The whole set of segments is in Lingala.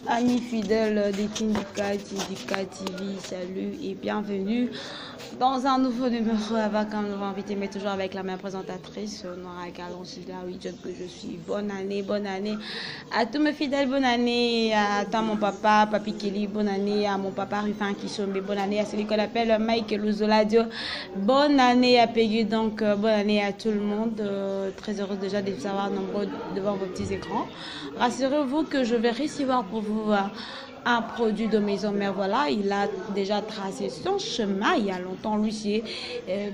Amis fidèles de Tindika TV, salut et bienvenue dans un nouveau numéro avec un nouveau invité, mais toujours avec la même présentatrice, Nora Galonsida, oui, que je suis. Bonne année à tous mes fidèles, bonne année à mon papa, Papi Kelly, bonne année à mon papa Rufin Kissombe, bonne année à celui qu'on appelle Mike Luzoladio, bonne année à Peggy, donc bonne année à tout le monde. Très heureuse déjà de vous avoir nombreux devant vos petits écrans. Rassurez-vous que je vais recevoir pour vous un produit de maison mère. Voilà, il a déjà tracé son chemin il y a longtemps, lui c'est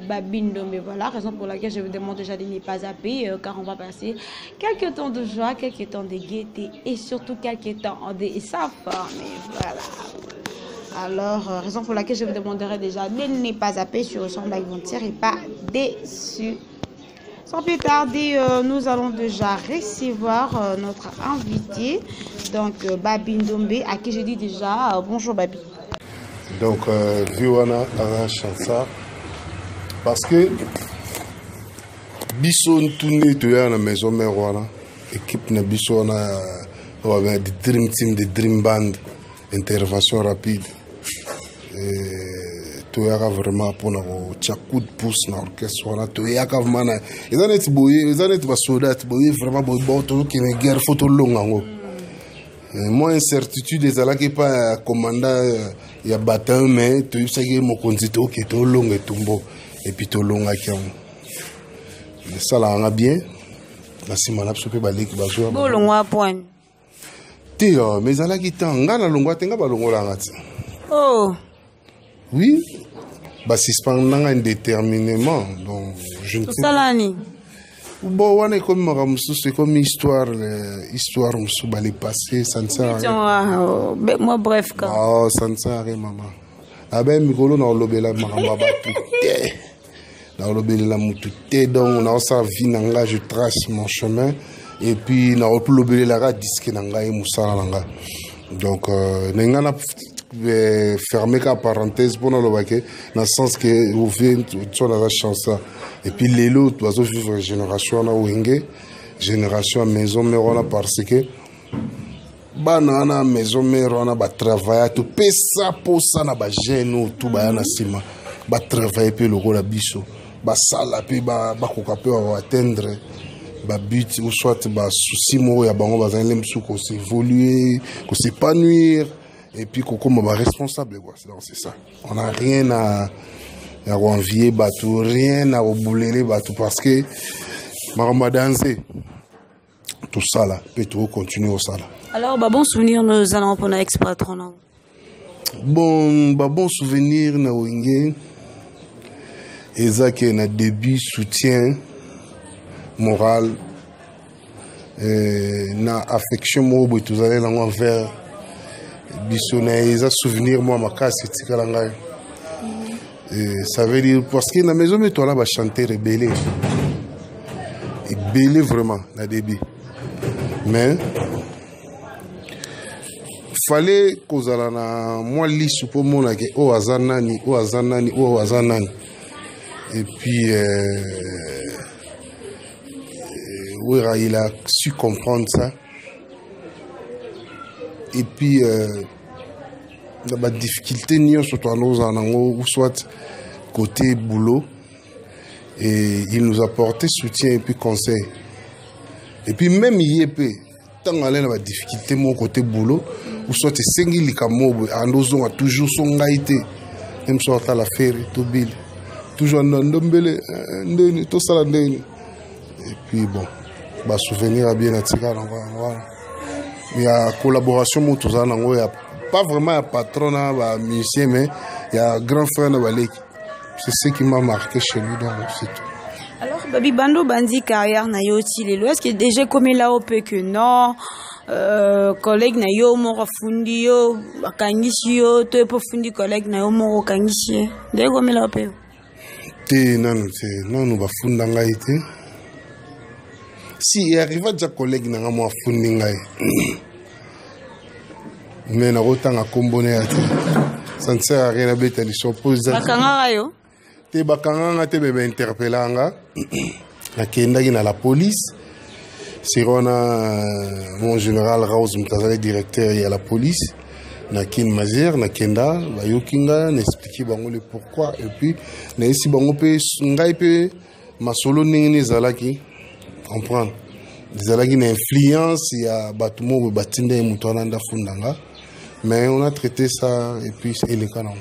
Babindo, mais voilà, raison pour laquelle je vous demande déjà de ne pas zapper, car on va passer quelques temps de joie, quelques temps de gaieté et surtout quelques temps de sa forme. Voilà. Alors, raison pour laquelle je vous demanderai déjà de ne pas zapper sur son live, vous ne serez pas déçus. Sans plus tarder, nous allons déjà recevoir notre invité, donc Babi Ndombe, à qui je dis déjà bonjour Babi. Donc, Viwana Ara Chansa, parce que Bisso tourné de la maison mère, équipe na Bisso on a des dream team, des dream band, intervention rapide. Tu as vraiment pour un coup de pouce dans l'orchestre. Tu as vraiment ils ont été boyés, ils ont été soldats, boyés vraiment bon tout qui est guerre photo longue. Moi incertitude des ala qui pas commandant il y a bataille mais tu sais que mon conducteur qui est long et tombeau et puis tout long qui ça là on a bien la semaine absolue balé qui va jouer. Bon long à point. Tio mais ala qui tanga la longue tenga ba longue là. Oh. Oui, bah si cependant indéterminément, donc je ne sais pas. Bon, on est comme c'est comme histoire m'sou balé passé, ça ne sert à rien. Moi bref quand. Oh, ça ne sert à rien maman. Ah ben Mikolo na lobela maramba tout. Na lobela mutu donc on a sa vie nanga, je trace mon chemin et puis na lobela la disque nanga et musala nanga. Donc n'engana fermer la parenthèse pour nous le dans le sens que vous venez sur la chance et puis les autres doivent vivre génération na wenge génération maison mère parce que banana maison mère on a ba travailler tout pesa pour ça na ba jeune tout ba na sima ba travailler pe le la biso ba sala pe ba koka pe atteindre ba but ou soit ba souci mo ya bango ba zanle msu ko s'évoluer ko s'épanouir. Et puis, comme on est responsable, c'est ça. On n'a rien à envier, rien à bouler, parce que Maramadanse, tout ça là, peut tout continuer au ça là. Alors, bon souvenir, nous allons pour notre ex-patron. Bon souvenir, na wenge, et ça qui est un début soutien moral, na affection, moi, tout allez envers. Ils ont souvenir moi ma casse ça veut dire parce que la maison mais toi là va chanter rebelle et belé vraiment la début mais fallait cause la na moi li pour mon que o azanani et puis il a su comprendre ça. Et puis, la difficulté, ou soit côté boulot, et il nous a apporté soutien et puis conseil. Et puis, même IEP, tant qu'on a la difficulté, mon côté boulot, ou soit Sengi Likamob, Andozo a toujours son gaïté, même soit à la faire, tout bill, toujours Ndombele, tout ça, et puis bon, souvenir à bien attirer, voilà. Il y a collaboration, il y a pas vraiment un patron, un musicien, mais il y a un grand frère. C'est ce qui m'a marqué chez lui. Donc, c'est tout. Alors, Babi Bando Bandi carrière na yo tilelo. Est-ce que déjà comme là au peu que non, collègue na yo moro fundi yo, bakangisi yo, to po fundi collègue na yo moro kangisi. Déjà comme là au peu. Non, nous va funda ngai te. Si il arrive déjà collègue na moi fundi ngai. Mais na rotanga kombone ate. Ça ne sert à rien à bête les suppose. Bakanga yo. Te bakanga te bebe interpellanga. Na kenda na la police. Sirona, mon général Rose Mkazale, directeur, il y a la police. Nakin Mazer, Nakenda, Bayokinga, n'expliquer bango le pourquoi. Et puis, n'esi bango pe, ngai ma solo n'engene zalaki, comprendre. Zalaki une influence, il y a batumo, batinde, mutuananda fundanga. Mais on a traité ça, et puis, c'est le canon.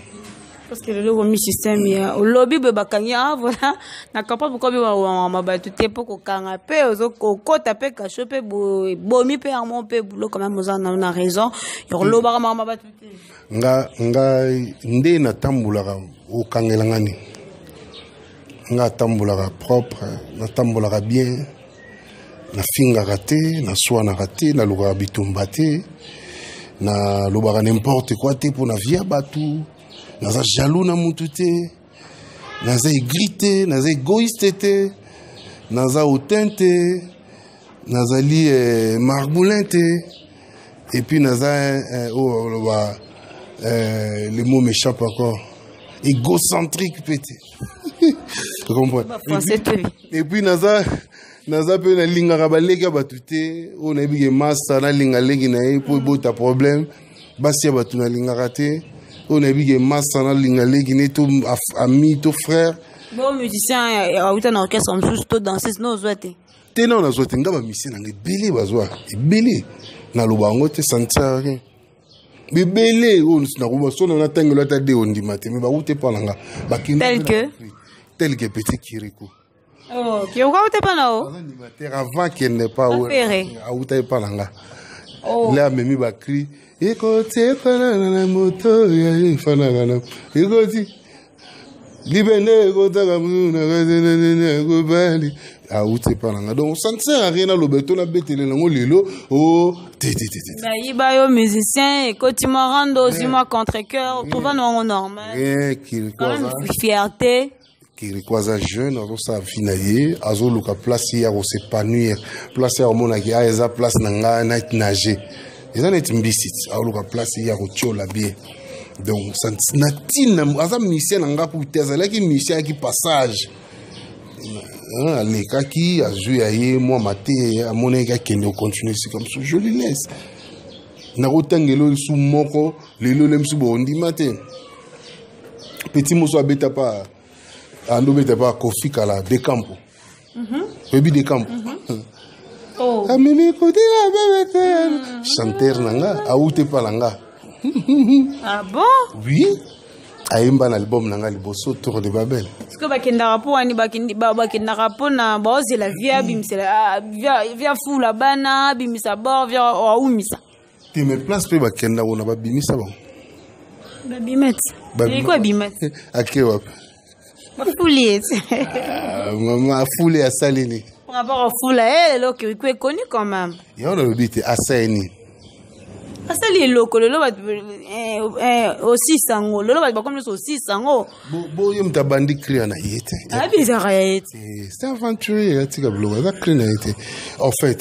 Parce que le lobby système, il y a au lobby, voilà, n'a pas pourquoi on m'a battu pour qu'on paie aux côtes à paix, caché, bomi, paie, mon paie, boulot, quand même, on a raison. Il y a le lobby, m'a battu. Nga, nde na tambulara, au kangelangani. Nga tambulara propre, na tambulara bien, na finga raté, na soa na raté, na lugara bitumbate, na lubara n'importe quoi, te pour na via batu. Naza jaloux na mutu te, naza aigri, naza égoïste te, naza hautain te, naza li margoulin te, et puis naza le mot m'échappe encore, égocentrique peut-être. Tu comprends? Et puis naza pe na linga rabalega batute, on a bien massa na linga legi na e pour bota problème, basi batu na linga raté. On a vu que Massana Lingalé, qui est tout ami, tout frère. Bon, musicien, il y a un orchestre, on joue tout dans 6 nos ouates. T'es non, on a joué, t'es un musicien, on est belé, bazoua. Et belé. Na l'oubango, t'es senti à rien. Mais belé, on a un tangle à tade, on dit matin, mais bah, où t'es pas là? Tel que petit Kirikou. Oh, Kirikou, où t'es pas là? Avant qu'il n'est pas où t'es pas là. Là, même, bah, cri. Écoutez, la moto, il faut la écoutez. Libéné, ah, où t'es pas là? Donc, ça ne sert à rien à l'obéto, la bête, les langues, lilo, oh, Baïbayo, musicien, écoutez, Morando, dis-moi contre-cœur, tout va normal. Rien qui requoisa. Fierté. Qui requoisa jeune, alors ça, finaillé, azo, luka, place, hier, on s'épanouir, place, à mon aguia, eza, place, nanga, night, nager. Ils ont été mbissit, alors la place il y a routio la bien. Donc ça n'a pas musicien n'anga pour t'aider, là qui musicien qui passage. Les cas qui a joué ailleurs, moi maté, à mon égard qui ne continue c'est comme ça, je le laisse. Na rotangelo sous moko, les lolem sous bondi maté. Petit mosso abeta pas, ando beta pas Kofi Kala de Campo. Baby de Campo. Oh. Amini côté la bébé. Chanteur nanga, aoute palanga. Ah bon? Oui. Aimba na album nanga liboso Tour de Babel. Est-ce que bakenda rapo ani bakenda rapo na baoze la via bimsela via fou la bana bimisa bord via oumisa. Tu me places pe bakenda ona ba bimisa bon. Ba bimet. Et quoi bimet? Akewa. Ba foulier. Maman foulé à Salini. Par rapport au foule, elle est connue quand même. Il y a un but à Saini. Asali est loco, le loba aussi sango, le loba comme le aussi sango. Bo yom ta bandi créa na yete. Ah bizarre yete. C'est aventurier, tu sais que ça crée na yete. En fait,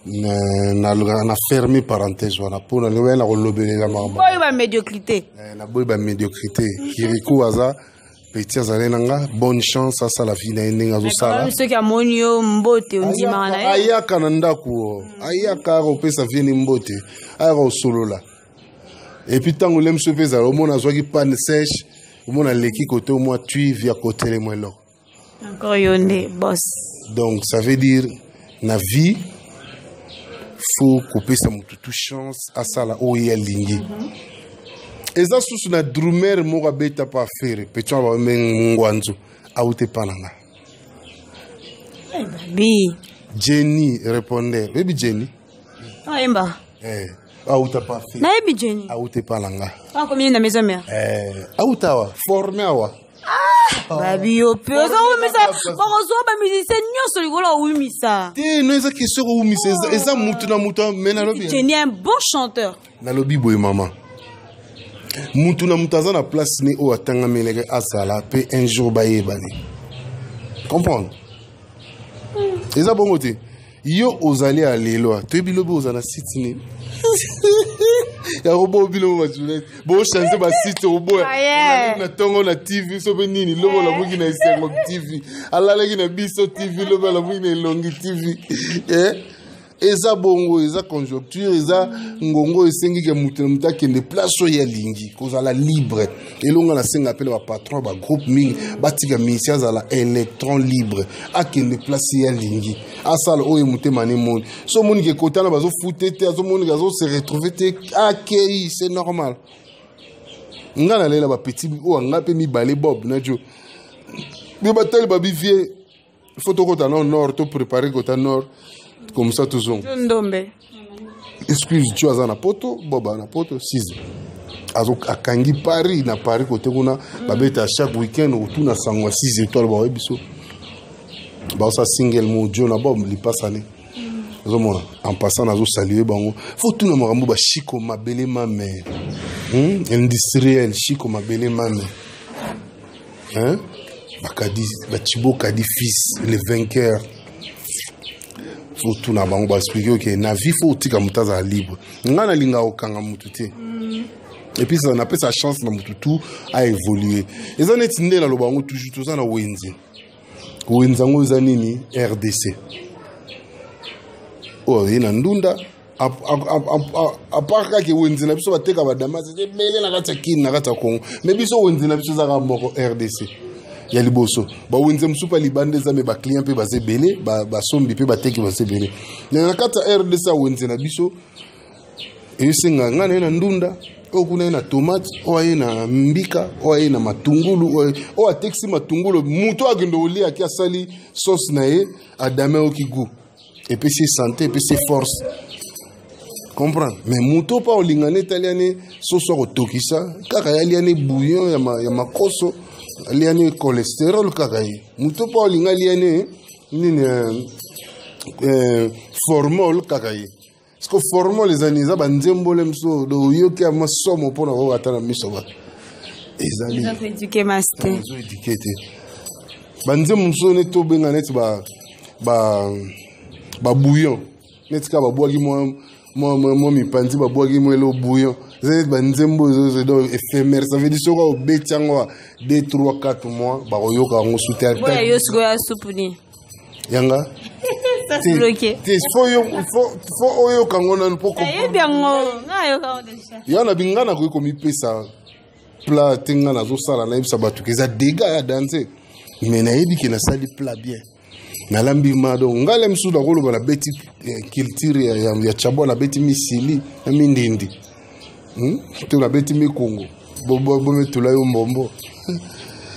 na fermé parenthèse voilà pour na le na lobele la mama. Boy ba médiocrité. Na boy ba médiocrité. Kirikou aza petit azalena bonne chance à ça la vie na ndinga zo sala. Ceux qui a monio mbote ondima na. Ayaka na ndako. Ayaka ko pesa vie ni mbote. Ayaka solola. Et puis tant que se fait ça, au moins azwa ki panne sèche, au moins leki côté au moins tu via côté les moins là. Encore yonde boss. Donc ça veut dire na vie faut couper sa mutu chance à ça la o yelingi. Et ça sous na drummer mo beta pa faire petit ba mengwanzo aute pananga. Eh baby. Jenny répondait. Baby Jenny. Ah emba. Aouta pas fait. Na baby Jenny. Aute pananga. Ah combien na maison mère? Autawa formé awa. Ah baby yo peu ça oui mais ça ba rezo ba musicien nyonso ligolo oui mais ça. Té no eza question oui mais ça eza mutu na mutu mais na lobi. Jenny est un bon chanteur. Na lobi boy maman. Mutu na mutaza na place ni o atanga meleke asala pe un jour baye bani. Comprendre? Eza bongo te. Yo ozali a lelo, to bilobo ozana sitini. ya robot bilo ba journée bo changer ba site robot na tongo na TV so be nini lobo la mugi na isengo TV ala leki na biso TV lobo la mugi na longi TV eza bongo eza conjoncture eza ngongo esengi ke mutu akende place oyo ya lingi kozala libre elonga na senga apele ba patron ba groupe mingi batika misi azala électron libre akende place ya lingi asala oyo mutema ne moni so moni ke kotana bazo fute te azo moni gazo se retrouver te akei c'est normal ngana lela ba petit o ngape mi balé bob na jo bi batel ba bivie photo kota no nord to préparer kota nord comme ça toujours. Excuse, tu as un poto, boba un poto, 6. Azo akangi Paris na Paris côté kuna babeta à chaque week-end autour na sangwa 6 étoiles ba biso. Ba ça single mo John Bob li passe année. Zomona en passant nazo saluer bango. Faut tout na marambo ba chiko mabele mame. Industriel chiko mabele mame. Hein? Bakadi Bachibo Kadi fils le vainqueur. Faut tout na bango ba expliquer que na vie faut tika mutaza libre ngana linga okanga mututé et puis ça n'a pas sa chance na mututu à évoluer et ça net ndela lo bango toujours tout ça na wenzi ngo za nini RDC oh ina ndunda a part ka ke wenzi na biso bateka ba damasi bele na kata kini na kata Congo mais biso wenzi na biso za ka moko RDC ya liboso ba wenze msupa libande za me ba client pe ba zebele ba sombi pe ba teki ba zebele na kata RDC wenze na biso e singa ngana na ndunda okuna na tomate o na mbika o na matungulu o taxi matungulu muto agendo olia ki asali sauce na ye adame okigu et puis c'est santé et puis c'est force comprendre mais muto pa olingane italiane sauce ko tokisa kaka yaliane bouillon ya makoso liane cholestérol kakayi muto pa olinga liane nini formol kakayi parce que formol les aniza banzembo lemso do yoki ama somo pona ko atana miso ba ezali ça fait éduquer master zo éduquer banzembo so ne to benga net ba bouillon net ka ba boagi mo mi panzi ba boagi mo le bouillon c'est banzembo zo éphémère ça veut dire so ko betiango 2 3 4 mois ba yoka ngo souter ta yo sgo ya supuni yanga ça c'est bloqué faut oyo kangona npo ko eh bien ngo ngayo ka odesha yana bingana ko mi pesa plat tinga na zo sala na ibisa batu keza dégâts ya danser mais na yebi ki na sali plat bien na lambi mado ngale msuda ko lo na beti culture ya chabo na beti misili na mindindi tu na beti mi Congo bobo metula yo mbombo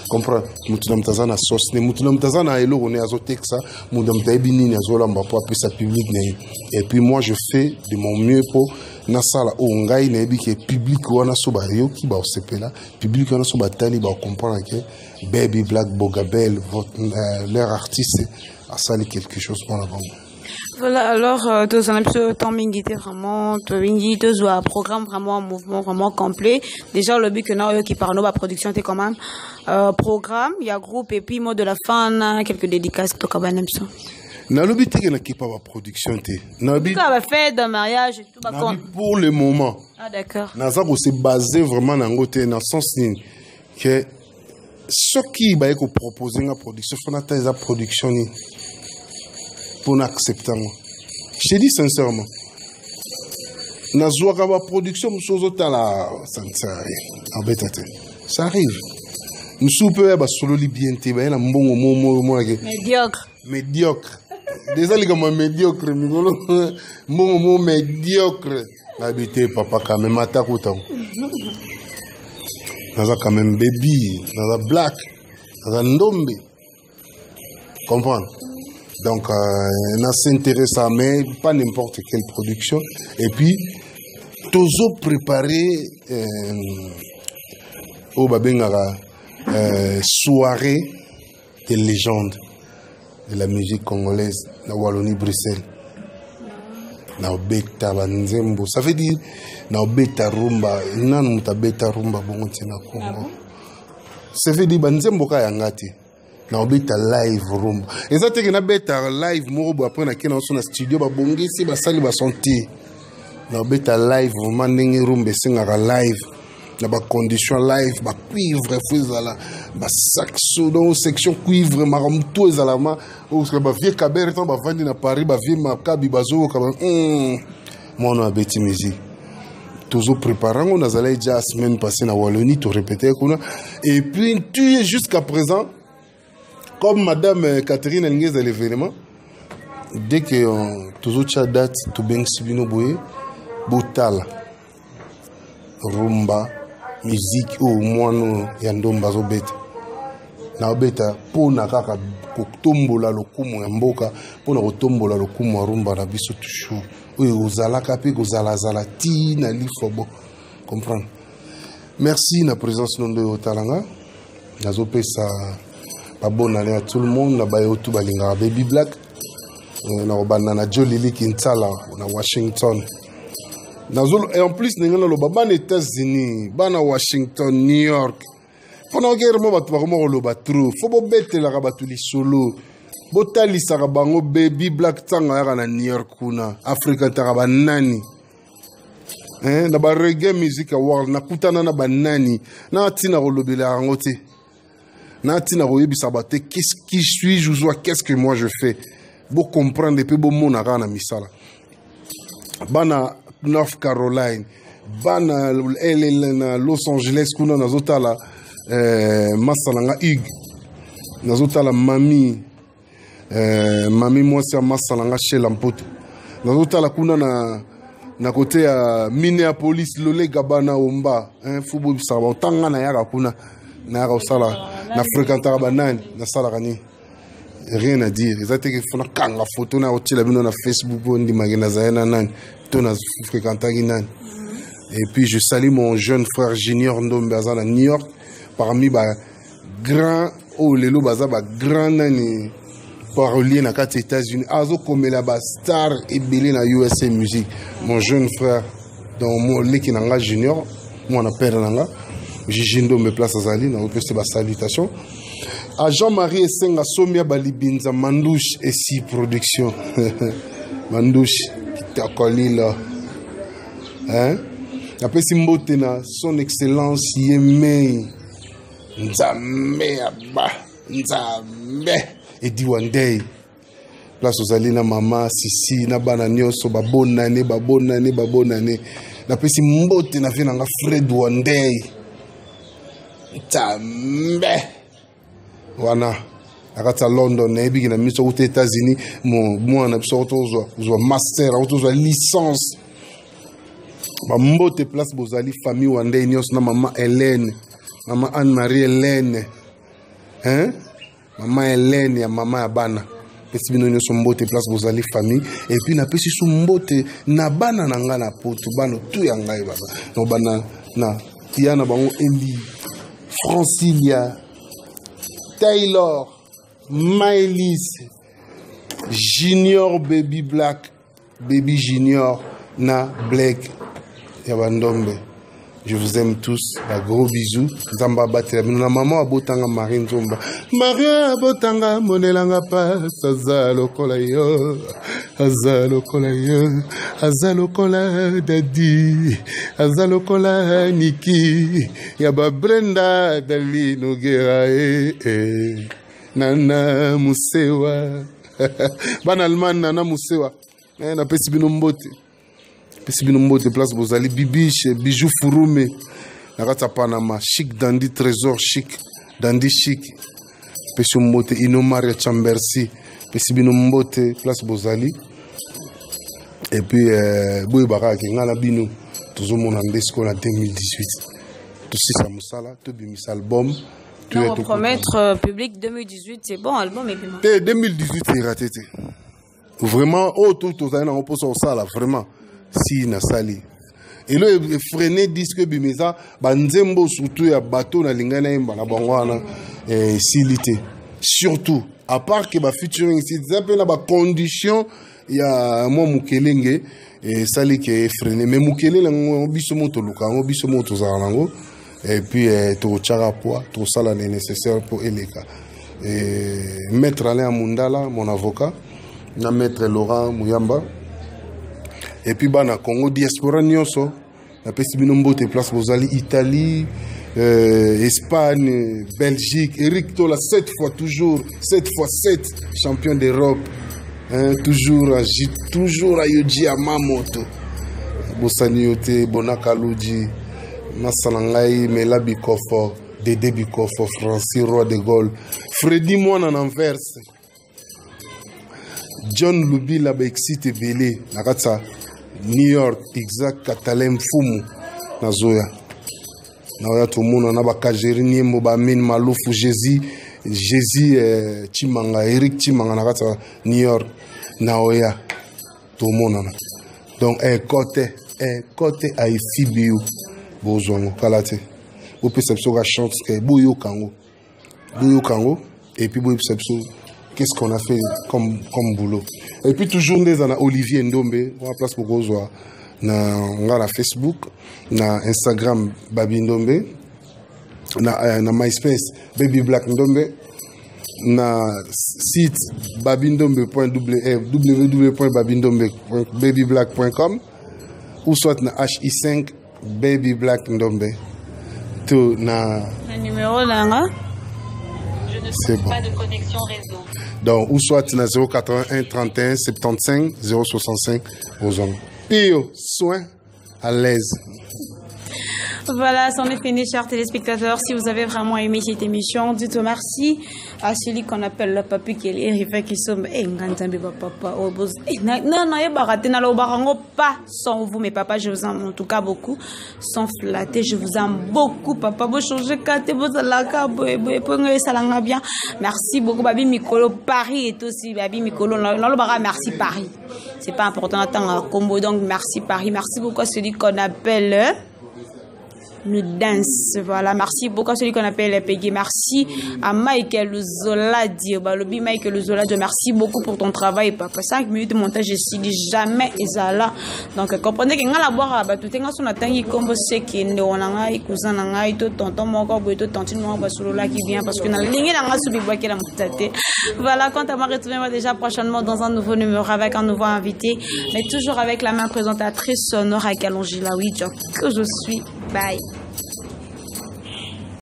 comprends mutu na mtazana sauce ne mutu na mtazana eloko ne azo texa mutu na mtaebi nini azo lamba po apesa public ne et puis moi je fais de mon mieux pour na sala o ngai na ebi ke public wana so ba yoki ba osepela public wana so ba tali ba comprendre que Baby Black Bogabel leur artiste a sali quelque chose pour la bande. Voilà, alors, tous un peu temps était vraiment, tous un programme vraiment, un mouvement vraiment complet. Déjà, le but que nous, qui parlons, la production, était quand même, programme, il y a groupe, et puis, mot de la fin, quelques dédicaces, tout comme ça. Na lobi teke na kipa ba production te. Na lobi ka fait de mariage tout ba pour le moment. Ah d'accord. Na ça ko se baser vraiment na ngote na sens ni que ce qui ba ko proposer na production fona ta za production ni pour accepter moi. Je dis sincèrement. Na zoaka ba production musozo tala sincère. Embêtate. Ça arrive. Musu peut ba solo li bien te ba na mbongo mo médiocre. Médiocre. Déjà les gars médiocre migolo mo médiocre habité papa quand même atakuta naza quand même baby naza black naza ndombe comprendre donc na s'intéresse à mais pas n'importe quelle production et puis toujours préparer au babengara soirée de légende de la musique congolaise na Wallonie Bruxelles na obeta banzembo ça veut dire na obeta rumba nanu mutabeta rumba bongo tina Congo ça veut dire banzembo ka yangati na obeta live rumba ezate ke na beta live moko après na kena so na studio ba bongisi ba sali ba santé na beta live vraiment ndenge rumba esengaka live na ba condition live ba cuivre fuzala ba saxo dans section cuivre maramto ezalama o ce ba vie kabere to ba vandi na Paris ba vie makabi bazo ka mon abeti musique toujours préparant on a allé déjà semaine passée na Wallonie to répéter kuna et puis tu jusqu'à présent comme madame Catherine Elingez à l'événement dès que toujours cha date to ben sibino boye botala rumba musique au moins ya ndomba zo beta na beta pona kaka kotombola lokumu ya mboka pona kotombola lokumu ya rumba na biso toujours oyo ozalaka pe kozala ti na lifobo comprendre. Merci na présence nondo otalanga nazo pesa ba bonne année à tout le monde na ba yotu balinga Baby Black na obana na Jolili Kintala na Washington. Et en plus, nous avons les États-Unis, Washington, New York. Pendant que nous avons le bateau, il faut que nous avons les solo. Botali sarabango Baby Black tanga na New York kuna Africa tarabanani. Na ba reggae music award na kutana na banani na tina rolobela ngote. Na tina royebisa bate qu'est-ce qui suis-je ou qu'est-ce que moi je fais. Pour comprendre et puis bon mon na misala. Bana North Carolina, bana na Los Angeles kuna nazotala masalanga ig nazotala mami moi c'est masalanga chez Lampote nazotala kuna na côté ya Minneapolis lole gabana omba football bisaba tanga na yaka kuna na yaka osala na fréquentara banani na sala kani rien à dire exacte que fona kanga photo na otila bino na Facebook ndi magena zaena nani et puis je salue mon jeune frère Junior Ndombe à New York parmi les grands lelo baza ba grand nani parolier na quatre États-Unis azo comme la star et belé na USA Music mon jeune frère dans mon leki nanga Junior moi na père nanga Jiji Ndombe place azali na opese ba salutation à Jean-Marie Essenga Somia Balibinza Mandouche et si production Mandouche Takolila hein après Simbotena son excellence Yemei Nzambe aba Nzambe et Diwandei place aux alina mama sisi na bana nyoso ba bonne année na pesi Mbotena fe nanga Fred Wandei Nzambe wana akata London na ebi na miso aux États-Unis moi na biso uzwa master uzwa licence ba mbote place bozali famille Wandei nyos na mama Hélène mama Anne-Marie Hélène hein mama Hélène ya mama ya bana pesi bino nyos mbote place bozali famille et puis na pesi su mbote na bana na nga na poto bano tu ya ngai baba no bana na tiana bango Eli Francilia Taylor Mylis Junior Baby Black Baby Junior na Black Yabandombe. Je vous aime tous. Un gros bisous. Zamba batela na maman abotanga Marine Zomba. Maria abotanga monelanga pa sazalo kolayo. Azalo kolayo. Azalo kola dadi. Azalo kola Niki. Yaba Brenda Dali Nogera Nana Musewa. Banalman Nana Musewa. Na pesi bino mbote. Pesi bino mbote place bozali bibiche bijou furume. Nakata Panama chic dandy trésor chic dandy chic. Pesi mbote Inomaria Chambersi. Pesi bino mbote place bozali. Et puis boy baraki ngala bino toujours mon andesco en 2018. Tout ça musala, tout bimis album. Tu vas promettre public 2018, c'est bon album et puis 2018 c'est raté. Vraiment tout ça on pose ça là vraiment si na sali. Et le freiner disque bimeza banzembo surtout ya bateau na lingana imba na bangwana silité. Surtout à part que ba featuring c'est un peu na ba condition ya moi mukelenge et sali que freiner mais mukele la biso moto luka biso moto za lango. Et puis tout charapoa tout ça là nécessaire pour eleka et maître Alain Mundala mon avocat na maître Laurent Muyamba Et puis bana Congo diaspora nyonso na pesi bino mbote place bozali Italie, Espagne, Belgique. Eric Tola 7 fois toujours, 7 fois 7 champion d'Europe. Hein, toujours à Yoji à Mamoto. Bosani yote Bonaka Luji, Masalangai Mela Bikofo, Dédé Bikofo, Francis Roi de Gaulle, Freddy Moine en Anvers, John Lubila Bexite Belé, Nakatsa, New York, exact Katalem Fumu, Nazoya. Naoya tout le monde, on a Bakajeri Niembo Bamin Maloufou Jésus Chimanga, Eric Chimanga, Nakatsa, New York, Naoya, tout le monde. Donc un côté à Ifibiu, Bozongo, Kalate. Vous percevez la chance que Bouyo Kango, et puis vous percevez qu'est-ce qu'on a fait comme boulot. Et puis toujours des ana Olivier Ndombe, on a place pour Gozoa, na Facebook, na Instagram Babi Ndombe, na MySpace Baby Black Ndombe, na site www.babindombe.babyblack.com ou soit na HI5 Baby Black Ndombe. Tout na numéro là. C'est bon. Pas de connexion réseau. Donc ou soit na 081 31 75 065 aux hommes. Pio, soin à l'aise. Voilà, c'en est fini, chers téléspectateurs. Si vous avez vraiment aimé cette émission, dites merci à celui qu'on appelle le papi qui est qui sont papa. Non, pas sans vous, mes papas. Je vous aime en tout cas beaucoup. Sans flatter, je vous aime beaucoup, papa. Vous changez bien. Merci beaucoup, Babi Mikolo. Paris est aussi Babi Mikolo. Merci Paris. C'est pas important attendre combo, donc merci Paris. Merci beaucoup à celui qu'on appelle le dance. Voilà, merci beaucoup à celui qu'on appelle Peggy. Merci à Michael Zola dire Balobi Michael Zola dire merci beaucoup pour ton travail, papa. 5 minutes de montage, je suis jamais Isala. Donc comprenez que ngala boire ba tout tenga son atangi kombo seki ndo onanga ikuza nanga ito tonton moko bo ito tantine moko ba solo là qui vient parce que na lingi nanga subi boa ki la mutate. Voilà, quant à moi, retrouvez-moi déjà prochainement dans un nouveau numéro avec un nouveau invité, mais toujours avec la même présentatrice Nora Kalonji, la oui, que je suis. Bye.